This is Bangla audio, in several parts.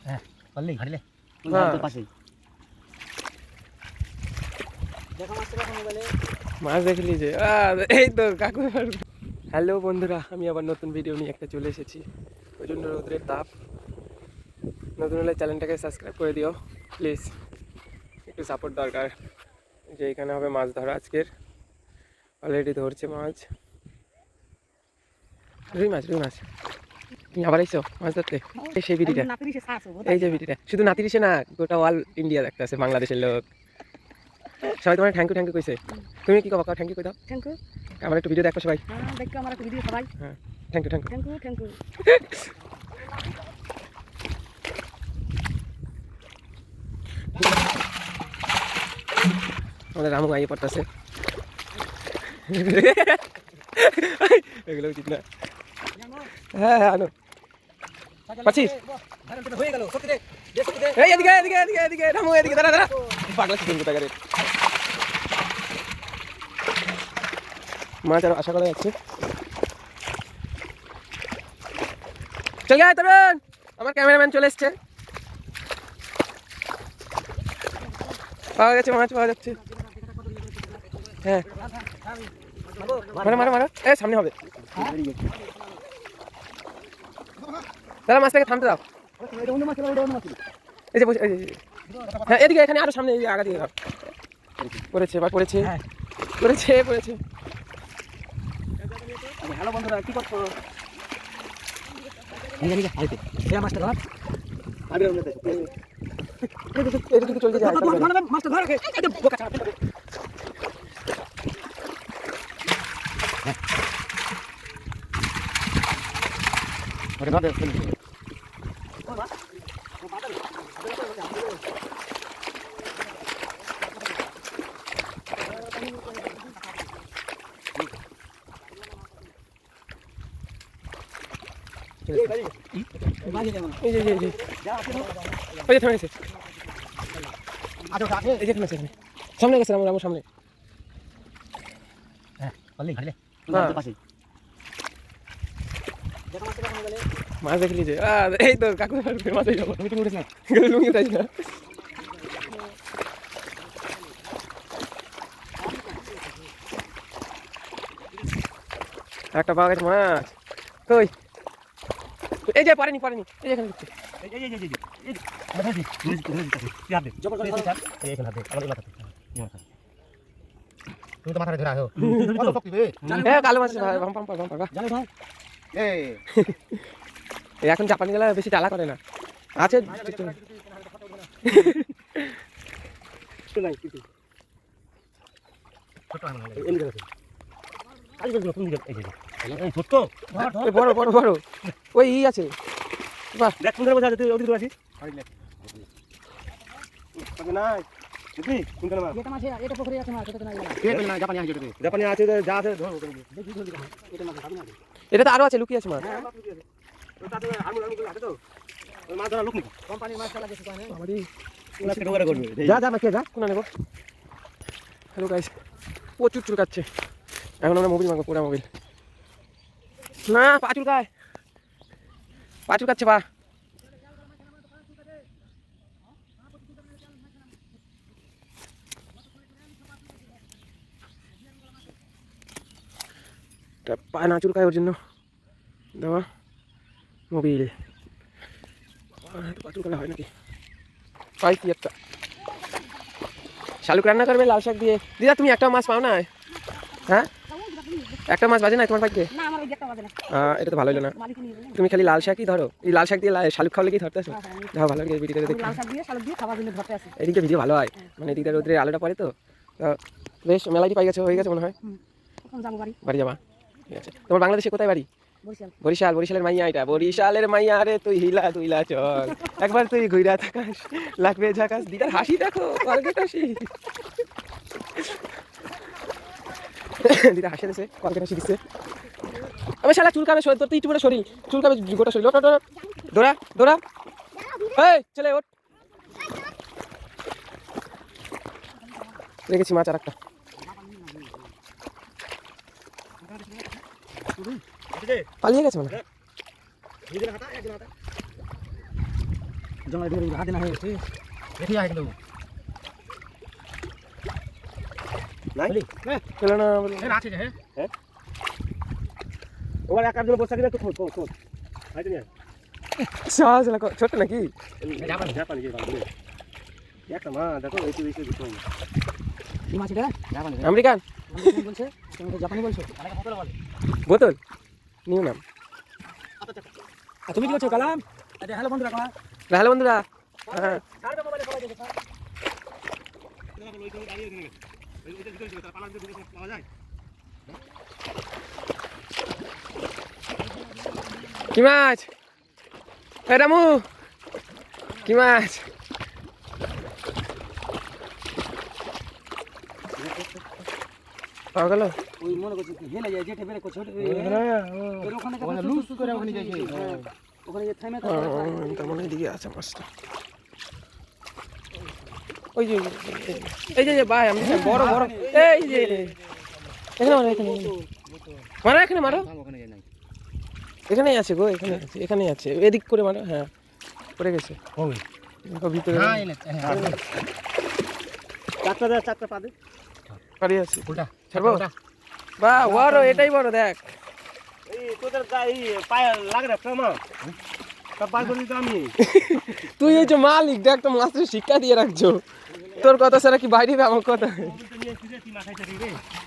হ্যাঁ পারলি ঘাড়িলে হ্যাঁ পাশেই দেখা মাছ রাখো মোবাইলে মাছ দেখলি যে এই তো কাকু। হ্যালো বন্ধুরা, আমি আবার নতুন ভিডিও নিয়ে একটা চলে এসেছি। প্রচণ্ড রোদ্রের তাপ। নতুন হলে চ্যানেলটাকে সাবস্ক্রাইব করে দিও প্লিজ, একটু সাপোর্ট দরকার। যে এখানে হবে মাছ ধরা আজকের। অলরেডি ধরছে মাছ, রুই মাছ। তুমি আবার এসো মাছ ধরতে? এই সেই ভিডিওটা, এই যে ভিডিওটা শুধু নাতিরিসে না, গোটা অল ইন্ডিয়া দেখতে আছে, বাংলাদেশের লোক সবাই তোমার থ্যাংক ইউ কইছে। তুমি কি কবা? থ্যাংক ইউ কই দাও। থ্যাংক ইউ আমার একটু ভিডিও দেখো সবাই। হ্যাঁ দেখো আমার একটা ভিডিও সবাই। হ্যাঁ থ্যাংক ইউ থ্যাংক ইউ আমাদের রামু আইয়ে পড়তেছে। এগুলো উচিত না। হ্যাঁ হ্যাঁ আনো পাচ্ছিস? হয়ে গেল সত্যি রে এই এদিকে রামু এদিকে দাঁড়া পাগলা চিকেন কোথাকারে। মাছ আরো আশা করা যাচ্ছে। চল গায়ে তরুণ, আমার ক্যামেরাম্যান চলে এসছে। পাওয়া গেছে, মাছ পাওয়া যাচ্ছে। হ্যাঁ মারো এ সামনে হবে। দাদা মাছটাকে থামতে দাও। এই যে হ্যাঁ এদিকে, এখানে আরো সামনে আগা দিয়ে দাও। পড়েছে হ্যালো বন্ধুরা কি করছো? নিজে হাইতে এই মাছটা ধর আগে আমরা দেখো এটা দিকে চলতে যায়। মাছটা ধর আগে এই যে বোকা চাপা ওরে ভাবে এই যে থেমে গেছে। এই যে সামনে গেছে রামু সামনে। হ্যাঁ পারলি ঘাড়িলে পাশেই মাছ দেখলি যে এই তো কাকু মাছ যাবো। তুমি উঠেছ না লুঙ্গি তাই না। একটা পাওয়া গেছে মাছ। কই? এই যে পারেনি এই যে এখানে দেখছি। তুমি তো মাথায় ধরা হো হ্যাঁ কালো মাছ এখন জাপানি গেলে বেশি টালা করে না। আছে বড় ওই ই আছে। বাহ দেখ সুন্দর বোঝা যেতে ওদিকে আসি জাপানি আছে যা আছে এটা তো আরো আছে, লুকিয়ে আছে মাছ। মাছ ধরা লোক নাকি কোম্পানির মাছ চালা গেছে যা কোনা নেবো। হ্যালো গাইস, প্রচুর চুলকাচ্ছে। এখন আমরা মোবিল মারবো, পোড়া মোবিল না। পা চুলকাচ্ছে পা। পা না চুলকায় ওর জন্য দেওয়া মোবিল। পা চুলকালে হয় নাকি? পাইছি একটা। শালুক রান্না করবে লাল শাক দিয়ে। দিদা তুমি একটা মাছ পাও না? হ্যাঁ একটা মাছ বাজে না তোমার ভাগ্যে? এটা তো ভালো হলো না। তুমি খালি লাল শাকই ধরো। এই লাল শাক দিয়ে শালুক খাওয়ালে কি ধরতে আসো? যাও ভালো লাগে ভিডিওটা দেখতে। এদিকে ভিডিও ভালো হয়, মানে এদিকে রোদ্রে আলোটা পড়ে তো বেশ। মেলাটি পাই গেছে, হয়ে গেছে মনে হয়। বাড়ি যাবা? ঠিক আছে। তোমার বাংলাদেশে কোথায় বাড়ি? বরিশালের মাইয়া। এটা বরিশালের মাইয়া রে, তুই হিলা চল একবার, তুই ঘুরা থাকাস লাগবে ঝাকাস। দিদার হাসি দেখো, কলগেট হাসি। দিদা হাসি দিছে, কলগেট হাসি দিচ্ছে। আমি শালা চুলকাবে, তোর তো ইটুকুটা শরীর চুলকাবে, গোটা শরীর। দৌড়া এই ছেলে ওঠ। রেখেছি মাছ আর একটা। পালিয়ে গেছে মানে। জঙ্গলে ঢুকে হাতে না হয়েছে দেখি যায় কিন্তু নাই চলো না বলি। আছে যে হ্যাঁ ওর একার জন্য বসে থাকলে তো খোঁজ হাইতে নিয়ে সহজ না, ছোট নাকি? জাপানি যে বাংলা একটা মা দেখো এই তো বেশি দিতে হবে কি মাছ এটা জাপানি আমেরিকান আমেরিকান বলছে তুমি তো জাপানি বলছো আরে বোতল বল বোতল নিউ নাম। আর তুমি কি করছো কালাম আরে হ্যালো বন্ধুরা কালাম হ্যালো বন্ধুরা। হ্যাঁ সারবে মোবাইলে সবাই দেখে স্যার কি মাছ? এ রামু কি মাছ? পাওয়া গেল? ওই মনে করছি হেলে যায় যেটা বেরে করছে ওটা এর ওখানে লুজ করে ওখানে যাই ওখানে যে থামে তার মানে এদিকে আছে মাছটা। ওই যে এই যে ভাই আমি বড় বড় এই যে এখানে মারো এখানে মারো এখানে মারো ওখানে যাই নাই এখানেই আছে গো এখানে আছে এখানেই আছে এদিক করে মারো। হ্যাঁ পড়ে গেছে ওই দেখো ভিতরে চারটা পা দে পারি আছে উল্টা ছাড়বো বাহ বড় এটাই বড় দেখ। এই তোদের এই পায়ে লাগে না প্রমা সব বার করে দিতে আমি তুই হচ্ছে মালিক দেখ তো মাছের শিক্ষা দিয়ে রাখছো তোর কথা ছাড়া কি বাইরে আমার কথা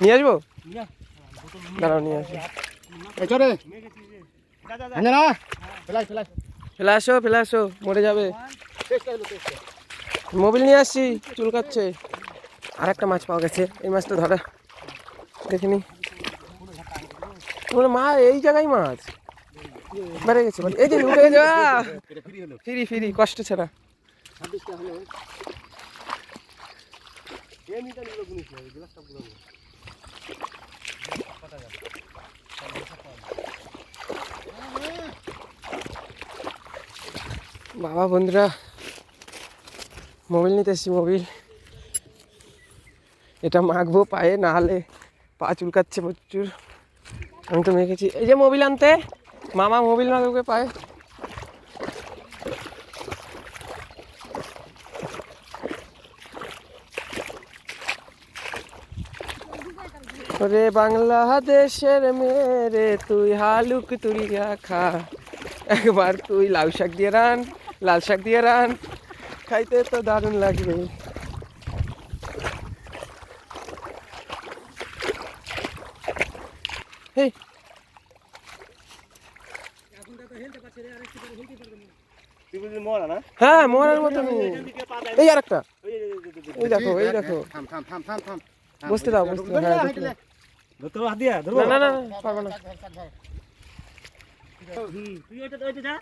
নিয়ে আসবো দাঁড়াও নিয়ে আসবো এই চলে আনে না ফেলাই ফেলাই ফেলে আসো মরে যাবে। মোবিল নিয়ে আসছি চুলকাচ্ছে। আর একটা মাছ পাওয়া গেছে এই মাছটা ধরা দেখিনি তোমার মা এই জায়গায় মাছ বেড়ে গেছে এই যে উঠে গেছে ফিরি ফিরি কষ্ট ছাড়া। বাবা বন্ধুরা মোবিল নিতে এসছি মোবিল এটা মাখবো পায়ে না হলে পা চুলকাচ্ছে প্রচুর। আমি তো মেখেছি এই যে মোবিল আনতে মামা মোবিল মাখবে পায়ে। ওরে বাংলাদেশের মেরে তুই হালুক তুলিয়া খা একবার তুই লাউ শাক দিয়ে রান লাল শাক দিয়ে রান খাইতে তো দারুণ লাগবে। হেই তুই বুঝলি মরা না হ্যাঁ মরার মতো এই আর একটা এই দেখো থাম থাম থাম থাম থাম বসতে দাও বসতে দাও। হ্যাঁ বসতে দাও। ধরতে হাত দিয়া ধরবো না না না না, পারবো না তুই ওইটা যা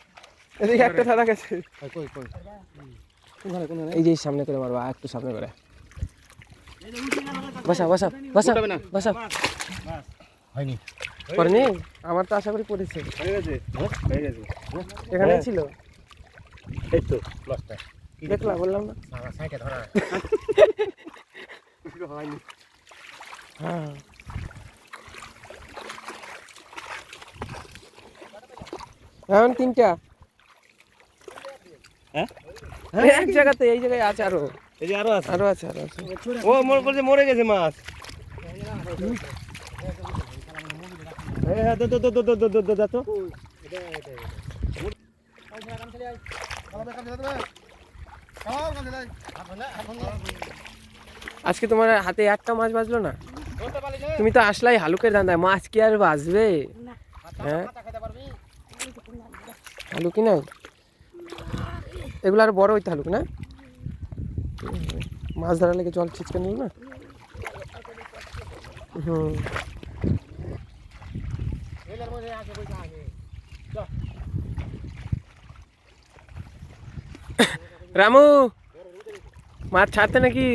এদিকে একটা সাদা গেছে কই কই এই যে সামনে করে মারবা একটু সামনে করে বসা বসা বসা বসা হয়নি পড়েনি আমার তো আশা করি পড়েছে হয়ে গেছে হয়ে গেছে এখানে ছিল এই তো লসটা দেখলা বললাম না সারা সাইডে ধরা হয়নি হ্যাঁ এখন তিনটা হ্যাঁ এক জায়গাতে এই জায়গায় আছে আরো এই যে আরো আছে আরো আছে আরো আছে ও মনে করছে মরে গেছে মাছ হ্যাঁ তো আজকে তোমার হাতে একটা মাছ বাজলো না তুমি তো আসলাই হালুকের ধান্দায় মাছ কি আর বাজবে হ্যাঁ হালুকি নাই এগুলো আর বড় হইতে হালুক না মাছ ধরা লেগে জল ছিচকে নিল না হুম রামু মাছ ছাড়তে নাকি